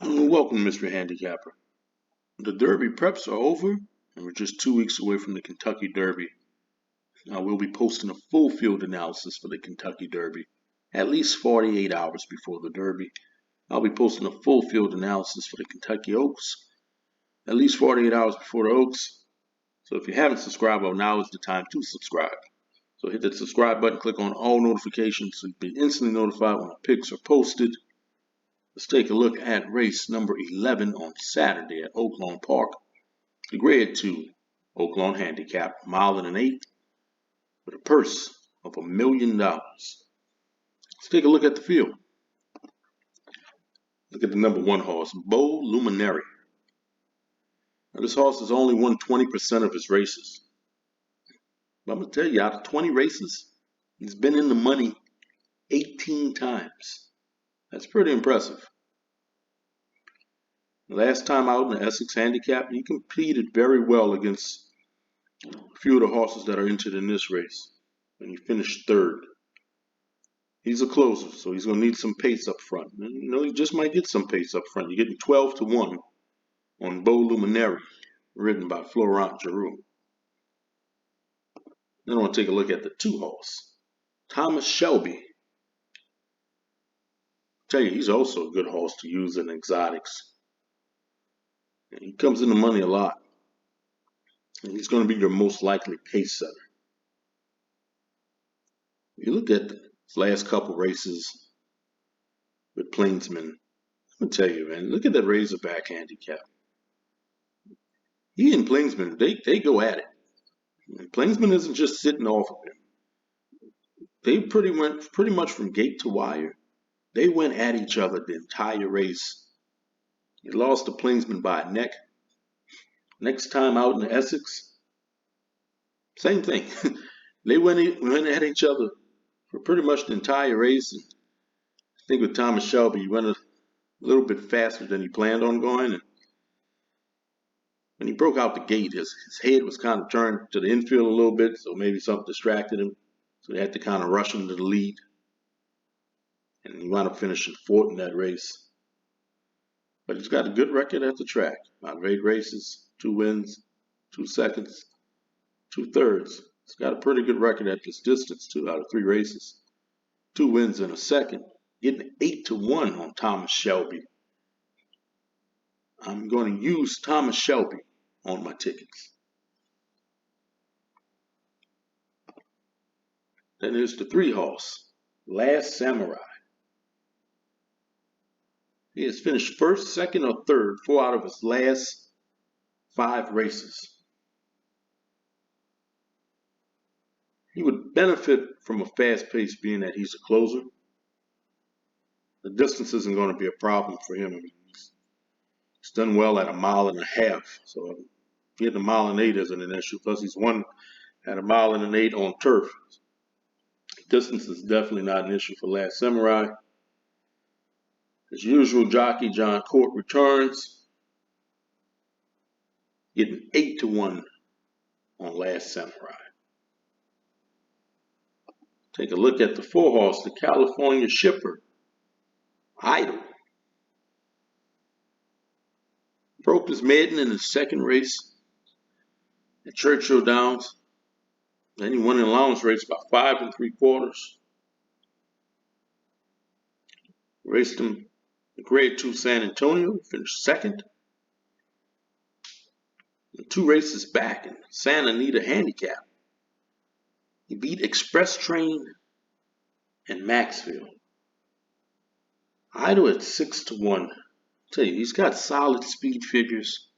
Welcome, Mr. Handicapper. The Derby preps are over, and we're just 2 weeks away from the Kentucky Derby. Now, we'll be posting a full field analysis for the Kentucky Derby at least 48 hours before the Derby. I'll be posting a full field analysis for the Kentucky Oaks at least 48 hours before the Oaks. So if you haven't subscribed, well, now is the time to subscribe. So hit that subscribe button, click on all notifications so you'll be instantly notified when the picks are posted. Let's take a look at race number 11 on Saturday at Oaklawn Park. The grade 2 Oaklawn Handicap, mile and an eighth, with a purse of $1 million. Let's take a look at the field. Look at the number 1 horse, Luminary. Now, this horse has only won 20% of his races. But I'm going to tell you, out of 20 races, he's been in the money 18 times. That's pretty impressive. Last time out in the Essex Handicap, he competed very well against a few of the horses that are entered in this race, and he finished third. He's a closer, so he's going to need some pace up front. And, he just might get some pace up front. You're getting 12-1 on Luminary, ridden by Florent Giroux. Then I want to take a look at the 2 horse, Thomas Shelby. Tell you, he's also a good horse to use in exotics. And he comes in the money a lot. And he's going to be your most likely pace setter. You look at his last couple races with Planesmen. I'm going to tell you, man, look at that Razorback handicap. He and Planesmen, they go at it. And Planesmen isn't just sitting off of him. They pretty much from gate to wire. They went at each other the entire race. He lost to Planesman by a neck. Next time out in Essex, same thing. They went at each other for pretty much the entire race. And I think with Thomas Shelby, he went a little bit faster than he planned on going. And when he broke out the gate, his head was kind of turned to the infield a little bit, so maybe something distracted him. So he had to kind of rush into the lead. And he wound up finishing 4th in that race. But he's got a good record at the track. Out of 8 races, 2 wins, 2 seconds, 2 thirds. He's got a pretty good record at this distance, too, out of 3 races. 2 wins and a second. Getting 8-1 on Thomas Shelby. I'm going to use Thomas Shelby on my tickets. Then there's the 3 horse, Last Samurai. He has finished 1st, 2nd, or 3rd 4 out of his last 5 races. He would benefit from a fast pace being that he's a closer. The distance isn't going to be a problem for him. I mean, he's done well at 1.5 miles. So getting 1.8 miles isn't an issue. Plus he's won at 1.8 miles on turf. Distance is definitely not an issue for Last Samurai. As usual, jockey John Court returns, getting 8-1 on Last Samurai. Take a look at the 4 horse, the California Shipper, Idol. Broke his maiden in his 2nd race at Churchill Downs. Then he won an allowance race by 5 3/4. Raced him the grade 2 San Antonio, finished 2nd. And 2 races back in Santa Anita Handicap. He beat Express Train and Maxfield. Idol at 6-1. Tell you, he's got solid speed figures.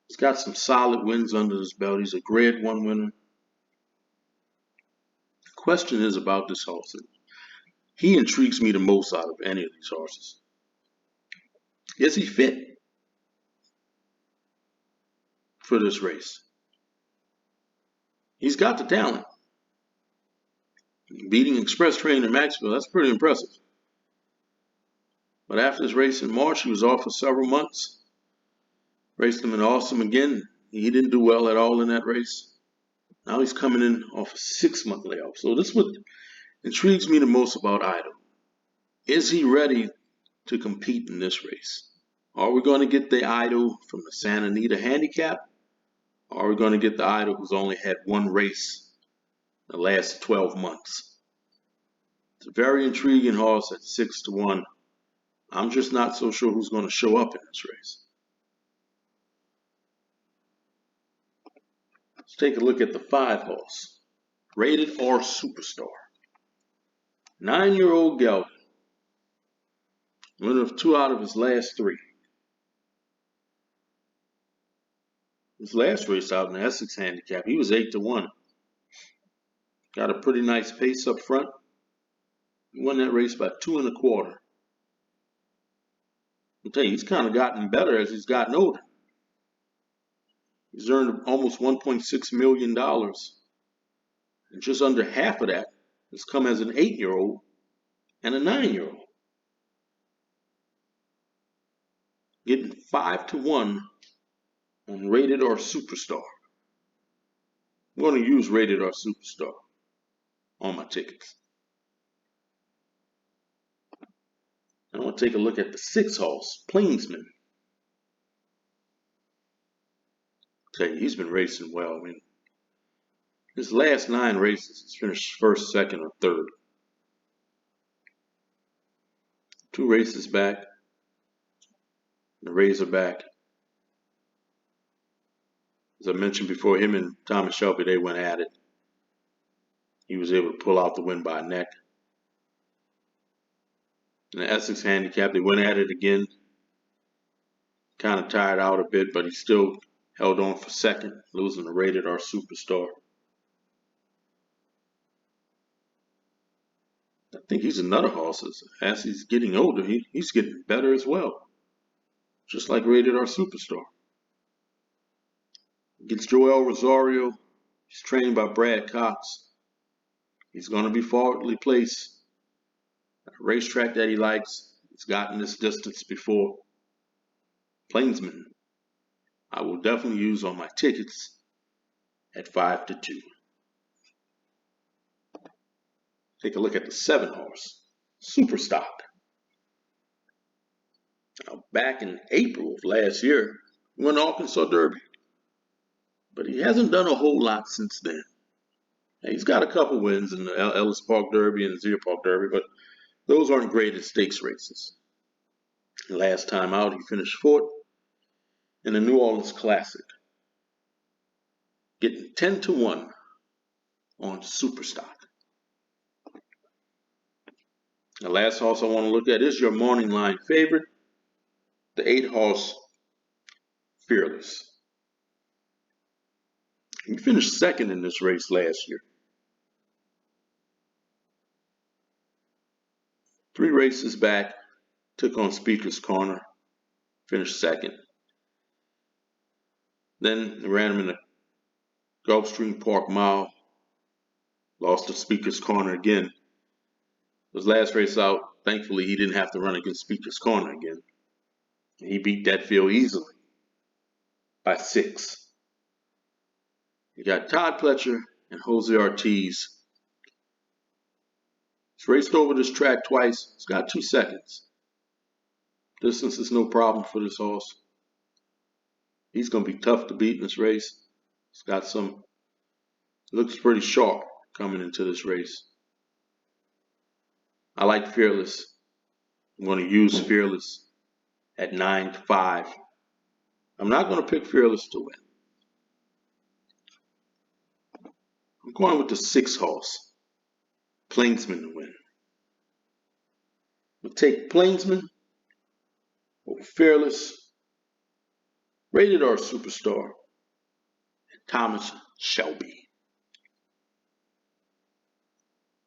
He's got some solid wins under his belt. He's a grade 1 winner. The question is about this horse. He intrigues me the most out of any of these horses. Is he fit for this race? He's got the talent. Beating Express Train and Maxwell, that's pretty impressive. But after this race in March, he was off for several months. Raced him in Awesome again. He didn't do well at all in that race. Now he's coming in off a 6-month layoff. So this is what intrigues me the most about Idol. Is he ready to compete in this race. Are we going to get the idol from the Santa Anita Handicap? Or are we going to get the idol who's only had one race in the last 12 months? It's a very intriguing horse at 6-1. I'm just not so sure who's going to show up in this race. Let's take a look at the 5 horse, Rated R Superstar. 9-year-old gelding, winner of 2 out of his last 3. His last race out in the Essex Handicap, he was 8-1. Got a pretty nice pace up front. He won that race by 2 1/4. I'll tell you, he's kind of gotten better as he's gotten older. He's earned almost $1.6 million. And just under half of that has come as an 8-year-old and a 9-year-old. Getting 5-1 on Rated R Superstar. I'm going to use Rated R Superstar on my tickets. I want to take a look at the 6 horse, Planesmen. Tell you, he's been racing well. I mean, his last 9 races, he's finished 1st, 2nd, or 3rd. 2 races back, the Razorback. As I mentioned before, him and Thomas Shelby, they went at it. He was able to pull out the win by a neck. In the Essex Handicap, they went at it again. Kind of tired out a bit, but he still held on for 2nd, losing to Rated R Superstar. I think he's another horse. As he's getting older, he's getting better as well. Just like Rated R Superstar. Against Joel Rosario, he's trained by Brad Cox. He's going to be forwardly placed at a racetrack that he likes. He's gotten this distance before. Planesmen, I will definitely use on my tickets at 5-2. Take a look at the 7 horse, Superstock. Now, back in April of last year, he won the Arkansas Derby. But he hasn't done a whole lot since then. He's got a couple wins in the Ellis Park Derby and the Zia Park Derby, but those aren't graded stakes races. Last time out, he finished 4th in the New Orleans Classic. Getting 10-1 on Superstock. The last horse I want to look at is your morning line favorite, the 8 horse Fearless. He finished 2nd in this race last year. 3 races back, took on Speaker's Corner, finished 2nd. Then they ran him in the Gulfstream Park Mile, lost to Speaker's Corner again. His last race out, thankfully he didn't have to run against Speaker's Corner again. He beat that field easily by 6. You got Todd Pletcher and Jose Ortiz. He's raced over this track twice. He's got 2 seconds. Distance is no problem for this horse. He's going to be tough to beat in this race. He's got some, looks pretty sharp coming into this race. I like Fearless. I'm going to use Fearless at 9-5. I'm not going to pick Fearless to win. I'm going with the 6 horse, Planesman, to win. We'll take Planesman over Fearless, Rated R Superstar, and Thomas Shelby.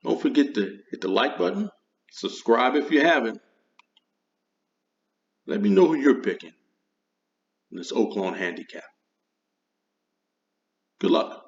Don't forget to hit the like button, subscribe if you haven't. Let me know who you're picking in this Oaklawn Handicap. Good luck.